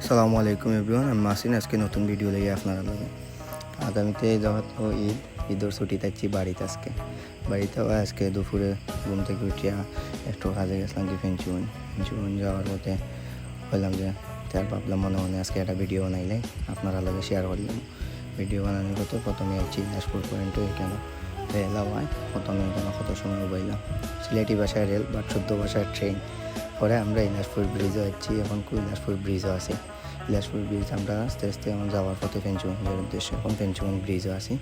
আসসালামু আলাইকুম এভরিওয়ান, আমি মাসিন। আজকে নতুন ভিডিও লেগে আপনারা লাগে। আগামীতে যখন ঈদের ছুটি থাকছি বাড়িতে। বাড়িতে আজকে দুপুরে ঘুম থেকে উঠিয়া একটু কাজে গেছিলাম কি ফেঞ্চুন যাওয়ার পথে বললাম যে তার ভাবলাম মনে মনে আজকে একটা ভিডিও বানাইলে আপনারা লাগে শেয়ার করলাম। ভিডিও বানানোর পথে প্রথমে আছি দিনাজপুর পয়েন্ট। এখানে রেল হয়, প্রথমে এখানে কত সময় বইলাম সিলেটি ভাষায় রেল বা শুদ্ধ ভাষায় ট্রেন। পরে আমরা দিনাজপুর ব্রিজও যাচ্ছি, এখন দিনাজপুর ব্রিজও আছে। দিনাজপুর ব্রিজ আমরা আস্তে আস্তে এখন যাওয়ার পথে ফেঞ্চুগঞ্জের উদ্দেশ্যে এখন ফেঞ্চুগঞ্জ ব্রিজও আছি।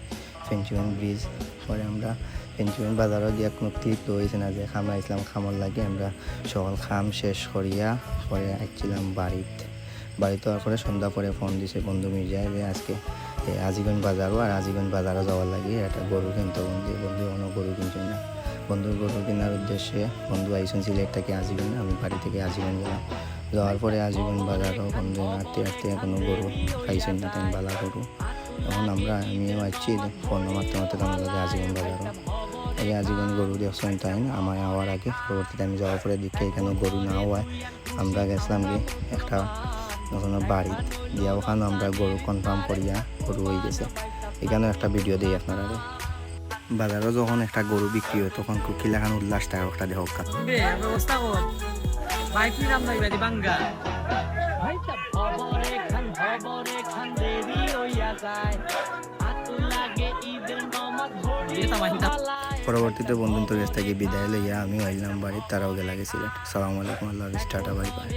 ফেঞ্চুগঞ্জ ব্রিজ পরে আমরা ফেঞ্চুগঞ্জ বাজারও দিয়ে মুক্তি তো হয়েছে না যে খামা ইসলাম খামর লাগে। আমরা সকাল খাম শেষ করিয়া পরে আসছিলাম বাড়িতে হওয়ার পরে সন্ধ্যা পরে ফোন দিছে বন্ধু মির্জায় যে আজকে আজিগঞ্জ বাজারও আর আজিগঞ্জ বাজারও যাওয়ার লাগে একটা গরু কিনতে। বন্ধু অন্য গরু কিনছেন না, বন্ধুর গরু কেনার উদ্দেশ্যে বন্ধু আইসন সিলেট থেকে আজিগঞ্জ, আমি বাড়ি থেকে আজিগঞ্জ গেলাম। যাওয়ার পরে আজিগঞ্জ বাজারও বন্ধু হাঁটতে হাঁটতে কোনো গরু পাইছেন না, তেমন বালা গরু। তখন আমিও আসছি ফোন মারতে তোমার লাগে আজিগঞ্জ বাজারও এই আজিগঞ্জ গরু দেখছেন তাই না। আমার আওয়ার আগে পরবর্তীতে আমি যাওয়ার পরে দেখে এখানে গরু না হওয়ায় আমরা গেছিলাম কি একটা বাড়ি দিয়া, ওখানে আমরা গরু কনফার্ম করিয়া গরু হয়ে গেছে। এখানেও একটা ভিডিও দিই আপনারা। বাজারও যখন একটা গরু বিক্রি হয় তখন কুকিলাখান উল্লাস টাকা একটা দেহ ব্যবস্থা কর ভাই, কি নাম নাই বাড়ি বাঙ্গা পরবর্তীতে বন্ধুদের কাছ থেকে বিদায় লইয়া আমি আইলাম বাড়ি, তারাও গেলা গেছিলেন। সালাম আলাইকুম, আল্লাহ হাফিজ, টাটা, বাই বাই।